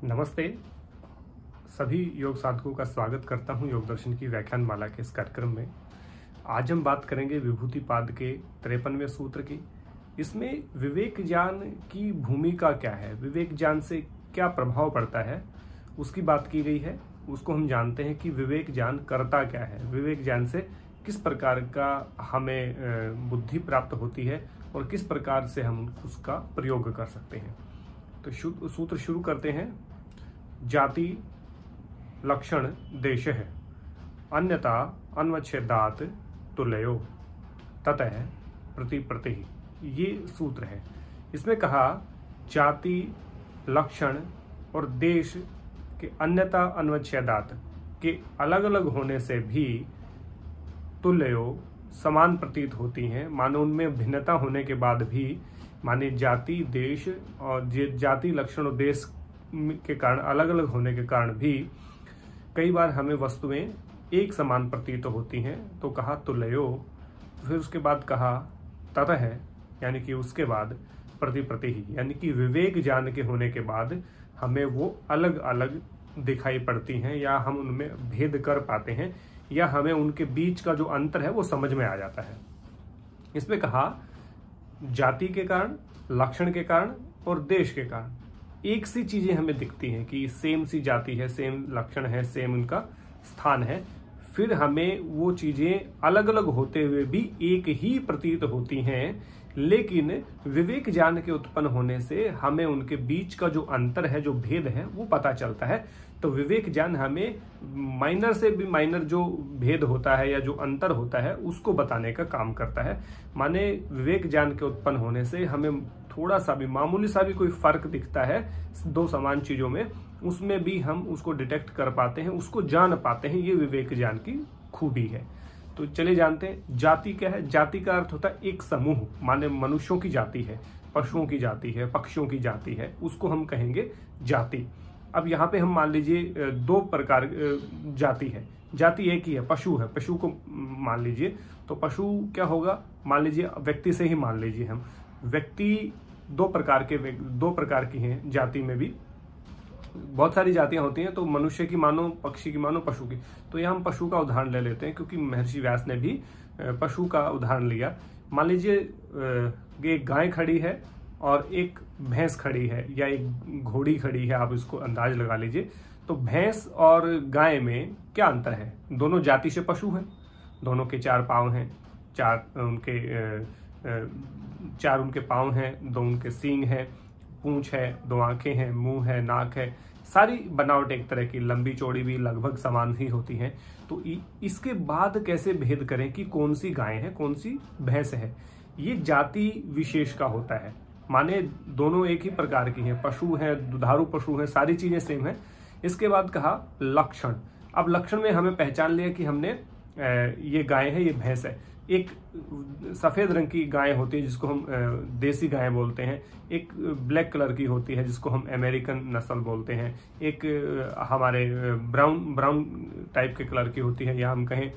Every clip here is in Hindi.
नमस्ते। सभी योग साधकों का स्वागत करता हूं योग दर्शन की व्याख्यान माला के इस कार्यक्रम में। आज हम बात करेंगे विभूतिपाद के 53वें सूत्र की। इसमें विवेक ज्ञान की भूमिका क्या है, विवेक ज्ञान से क्या प्रभाव पड़ता है, उसकी बात की गई है। उसको हम जानते हैं कि विवेक ज्ञान करता क्या है, विवेक ज्ञान से किस प्रकार का हमें बुद्धि प्राप्त होती है और किस प्रकार से हम उसका प्रयोग कर सकते हैं। तो सूत्र शुरू करते हैं। जाति लक्षण देश है, अन्यथा अन्वच्छेदात तुल्यो ततः प्रति प्रति। ये सूत्र है। इसमें कहा जाति लक्षण और देश के अन्यथा अन्वच्छेदात के अलग अलग होने से भी तुल्यो समान प्रतीत होती हैं। मानो उनमें भिन्नता होने के बाद भी, माने जाति देश और जाति लक्षण और देश के कारण अलग अलग होने के कारण भी कई बार हमें वस्तुएं एक समान प्रतीत होती हैं। तो कहा तुल्यो, फिर उसके बाद कहा ततः, यानी कि उसके बाद प्रति प्रति ही, यानी कि विवेक ज्ञान के होने के बाद हमें वो अलग अलग दिखाई पड़ती हैं या हम उनमें भेद कर पाते हैं या हमें उनके बीच का जो अंतर है वो समझ में आ जाता है। इसमें कहा जाति के कारण, लक्षण के कारण और देश के कारण एक सी चीजें हमें दिखती हैं कि सेम सी जाति है, सेम लक्षण है, सेम उनका स्थान है। फिर हमें वो चीजें अलग अलग होते हुए भी एक ही प्रतीत होती हैं, लेकिन विवेक ज्ञान के उत्पन्न होने से हमें उनके बीच का जो अंतर है, जो भेद है, वो पता चलता है। तो विवेक ज्ञान हमें माइनर से भी माइनर जो भेद होता है या जो अंतर होता है उसको बताने का काम करता है। माने विवेक ज्ञान के उत्पन्न होने से हमें थोड़ा सा भी, मामूली सा भी कोई फर्क दिखता है दो समान चीजों में, उसमें भी हम उसको डिटेक्ट कर पाते हैं, उसको जान पाते हैं। ये विवेक ज्ञान की खूबी है। तो चले जानते हैं जाति क्या है। जाति का अर्थ होता है एक समूह, माने मनुष्यों की जाति है, पशुओं की जाति है, पक्षियों की जाति है, उसको हम कहेंगे जाति। अब यहाँ पे हम मान लीजिए दो प्रकार जाति है, जाति एक ही है, पशु है, पशु को मान लीजिए। तो पशु क्या होगा, मान लीजिए व्यक्ति से ही मान लीजिए हम, व्यक्ति दो प्रकार की हैं। जाति में भी बहुत सारी जातियां होती हैं, तो मनुष्य की मानो, पक्षी की मानो, पशु की। तो यहाँ हम पशु का उदाहरण ले लेते हैं क्योंकि महर्षि व्यास ने भी पशु का उदाहरण लिया। मान लीजिए एक गाय खड़ी है और एक भैंस खड़ी है या एक घोड़ी खड़ी है, आप इसको अंदाज लगा लीजिए। तो भैंस और गाय में क्या अंतर है? दोनों जाति से पशु हैं, दोनों के चार पांव हैं, चार उनके पांव हैं, दो उनके सींग हैं, पूंछ है, दो आंखें हैं, मुंह है, नाक है, सारी बनावट एक तरह की, लंबी चौड़ी भी लगभग समान ही होती हैं। तो इसके बाद कैसे भेद करें कि कौन सी गाय है, कौन सी भैंस है? ये जाति विशेष का होता है। माने दोनों एक ही प्रकार की हैं, पशु हैं, दुधारू पशु हैं, सारी चीजें सेम है। इसके बाद कहा लक्षण। अब लक्षण में हमें पहचान लिया कि हमने ये गाय है, ये भैंस है। एक सफेद रंग की गाय होती है जिसको हम देसी गाय बोलते हैं, एक ब्लैक कलर की होती है जिसको हम अमेरिकन नस्ल बोलते हैं, एक हमारे ब्राउन टाइप के कलर की होती है, या हम कहें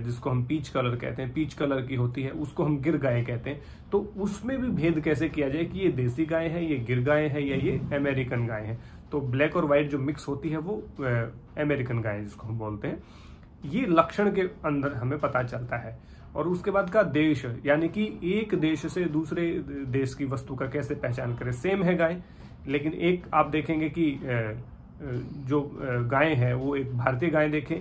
जिसको हम पीच कलर कहते हैं, पीच कलर की होती है, उसको हम गिर गाय कहते हैं। तो उसमें भी भेद कैसे किया जाए कि ये देसी गाय है, ये गिर गाय है, या ये अमेरिकन गाय है। तो ब्लैक और व्हाइट जो मिक्स होती है वो अमेरिकन गाय जिसको हम बोलते हैं। ये लक्षण के अंदर हमें पता चलता है। और उसके बाद का देश, यानी कि एक देश से दूसरे देश की वस्तु का कैसे पहचान करें। सेम है गाय, लेकिन एक आप देखेंगे कि जो गाय है वो एक भारतीय गाय देखें,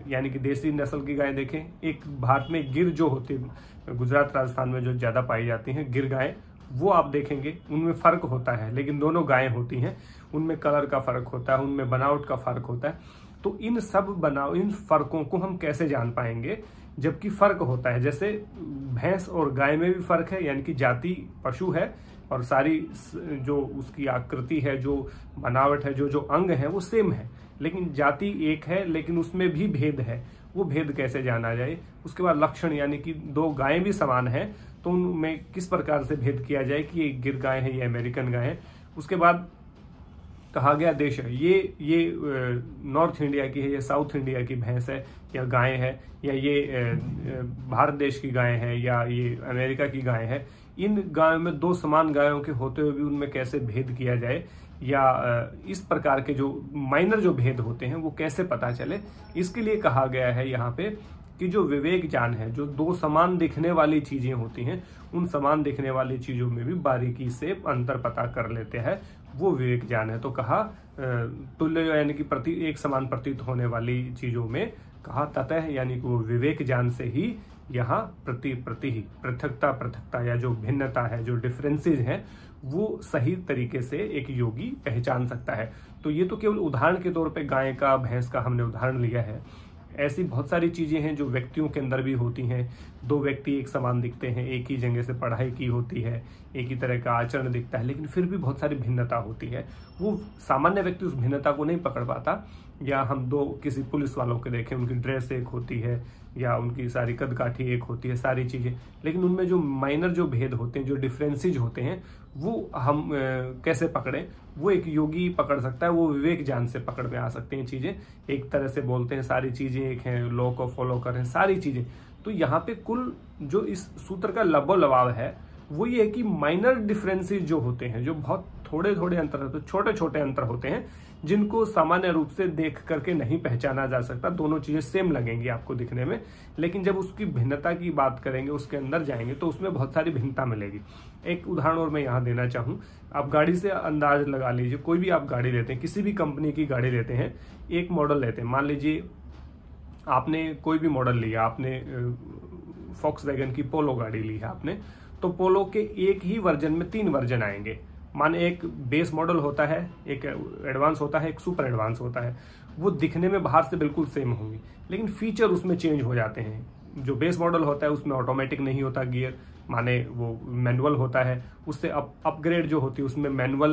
यानी कि देसी नस्ल की गाय देखें, एक भारत में गिर जो होती है, गुजरात राजस्थान में जो ज्यादा पाई जाती हैं गिर गाय, वो आप देखेंगे उनमें फर्क होता है, लेकिन दोनों गायें होती हैं। उनमें कलर का फर्क होता है, उनमें बनावट का फर्क होता है। तो इन फर्कों को हम कैसे जान पाएंगे जबकि फर्क होता है। जैसे भैंस और गाय में भी फर्क है, यानी कि जाति पशु है और सारी जो उसकी आकृति है, जो बनावट है, जो अंग है वो सेम है, लेकिन जाति एक है लेकिन उसमें भी भेद है। वो भेद कैसे जाना जाए। उसके बाद लक्षण, यानी कि दो गायें भी समान है तो उनमें किस प्रकार से भेद किया जाए कि ये गिर गाय है, ये अमेरिकन गाय है। उसके बाद कहा गया देश है, ये नॉर्थ इंडिया की है, ये साउथ इंडिया की भैंस है या गाय है, या ये भारत देश की गाय है या ये अमेरिका की गाय है। इन गायों में दो समान गायों के होते हुए भी उनमें कैसे भेद किया जाए, या इस प्रकार के जो माइनर जो भेद होते हैं वो कैसे पता चले, इसके लिए कहा गया है यहाँ पे कि जो विवेक ज्ञान है, जो दो समान दिखने वाली चीजें होती हैं, उन समान दिखने वाली चीजों में भी बारीकी से अंतर पता कर लेते हैं, वो विवेक ज्ञान है। तो कहा तुल्य यानी कि एक समान प्रतीत होने वाली चीजों में, कहा ततः यानी कि वो विवेक ज्ञान से ही यहाँ पृथकता या जो भिन्नता है, जो डिफरेंसेज हैं, वो सही तरीके से एक योगी पहचान सकता है। तो ये तो केवल उदाहरण के तौर पे गाय का, भैंस का हमने उदाहरण लिया है। ऐसी बहुत सारी चीजें हैं जो व्यक्तियों के अंदर भी होती हैं। दो व्यक्ति एक समान दिखते हैं, एक ही जगह से पढ़ाई की होती है, एक ही तरह का आचरण दिखता है, लेकिन फिर भी बहुत सारी भिन्नता होती है। वो सामान्य व्यक्ति उस भिन्नता को नहीं पकड़ पाता। या हम दो किसी पुलिस वालों के देखें, उनकी ड्रेस एक होती है या उनकी सारी कदकाठी एक होती है, सारी चीजें, लेकिन उनमें जो माइनर जो भेद होते हैं, जो डिफरेंसेज होते हैं, वो हम कैसे पकड़ें, वो एक योगी पकड़ सकता है। वो विवेक ज्ञान से पकड़ में आ सकते हैं चीजें। एक तरह से बोलते हैं सारी चीजें एक हैं, लॉ को फॉलो करें, सारी चीजें। तो यहाँ पे कुल जो इस सूत्र का लबो-लबाव है वो ये है कि माइनर डिफरेंसेस जो होते हैं, जो बहुत थोड़े थोड़े अंतर होते हैं, छोटे छोटे अंतर होते हैं, जिनको सामान्य रूप से देख करके नहीं पहचाना जा सकता। दोनों चीजें सेम लगेंगी आपको दिखने में, लेकिन जब उसकी भिन्नता की बात करेंगे, उसके अंदर जाएंगे, तो उसमें बहुत सारी भिन्नता मिलेगी। एक उदाहरण और मैं यहाँ देना चाहूँ। आप गाड़ी से अंदाज लगा लीजिए, कोई भी आप गाड़ी लेते हैं, किसी भी कंपनी की गाड़ी लेते हैं, एक मॉडल लेते हैं, मान लीजिए आपने कोई भी मॉडल लिया, आपने फॉक्सवैगन की पोलो गाड़ी ली है आपने, तो पोलो के एक ही वर्जन में 3 वर्जन आएंगे। माने एक बेस मॉडल होता है, एक एडवांस होता है, एक सुपर एडवांस होता है। वो दिखने में बाहर से बिल्कुल सेम होंगी, लेकिन फीचर उसमें चेंज हो जाते हैं। जो बेस मॉडल होता है उसमें ऑटोमेटिक नहीं होता गियर, माने वो मैनुअल होता है। उससे अपग्रेड जो होती है उसमें मैनुअल,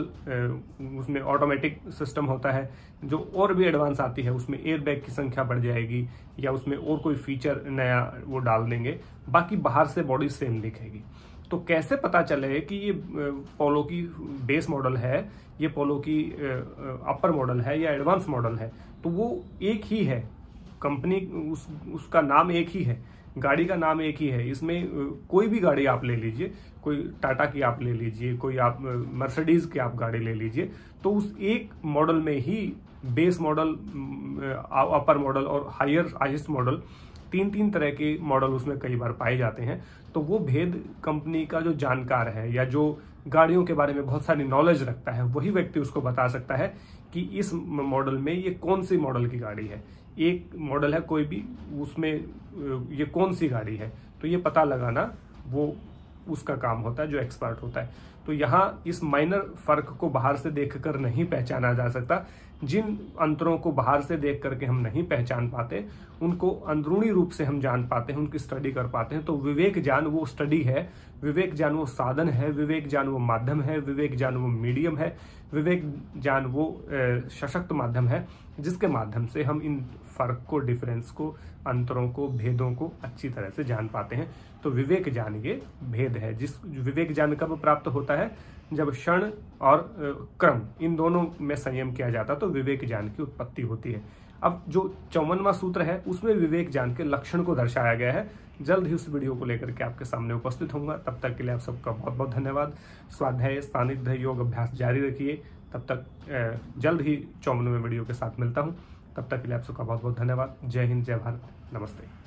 उसमें ऑटोमेटिक सिस्टम होता है। जो और भी एडवांस आती है उसमें एयर बैग की संख्या बढ़ जाएगी, या उसमें और कोई फीचर नया वो डाल देंगे, बाकी बाहर से बॉडी सेम दिखेगी। तो कैसे पता चले कि ये पोलो की बेस मॉडल है, ये पोलो की अपर मॉडल है या एडवांस मॉडल है? तो वो एक ही है, कंपनी उसका नाम एक ही है, गाड़ी का नाम एक ही है। इसमें कोई भी गाड़ी आप ले लीजिए, कोई टाटा की आप ले लीजिए, कोई आप मर्सिडीज की आप गाड़ी ले लीजिए, तो उस एक मॉडल में ही बेस मॉडल, अपर मॉडल और हाईएस्ट मॉडल, 3 तरह के मॉडल उसमें कई बार पाए जाते हैं। तो वो भेद कंपनी का जो जानकार है या जो गाड़ियों के बारे में बहुत सारी नॉलेज रखता है, वही व्यक्ति उसको बता सकता है कि इस मॉडल में ये कौन सी मॉडल की गाड़ी है। एक मॉडल है कोई भी, उसमें ये कौन सी गाड़ी है, तो ये पता लगाना वो उसका काम होता है, जो एक्सपर्ट होता है। तो यहाँ इस माइनर फर्क को बाहर से देखकर नहीं पहचाना जा सकता। जिन अंतरों को बाहर से देख करके हम नहीं पहचान पाते, उनको अंदरूनी रूप से हम जान पाते हैं, उनकी स्टडी कर पाते हैं। तो विवेक ज्ञान वो स्टडी है, विवेक ज्ञान वो साधन है, विवेक ज्ञान वो माध्यम है, विवेक ज्ञान वो मीडियम है, विवेक ज्ञान वो सशक्त माध्यम है, जिसके माध्यम से हम इन फर्क को, डिफरेंस को, अंतरों को, भेदों को अच्छी तरह से जान पाते हैं। तो विवेक ज्ञान ये भेद है। जिस विवेक ज्ञान कब प्राप्त होता है? जब क्षण और क्रम, इन दोनों में संयम किया जाता, तो विवेक ज्ञान की उत्पत्ति होती है। अब जो 54वां सूत्र है उसमें विवेक ज्ञान के लक्षण को दर्शाया गया है। जल्द ही उस वीडियो को लेकर के आपके सामने उपस्थित होऊंगा। तब तक के लिए आप सबका बहुत बहुत धन्यवाद। स्वाध्याय, सानिध्य, योग अभ्यास जारी रखिए। तब तक जल्द ही 54वें वीडियो के साथ मिलता हूँ। तब तक के लिए आप सबका बहुत बहुत धन्यवाद। जय हिंद, जय भारत, नमस्ते।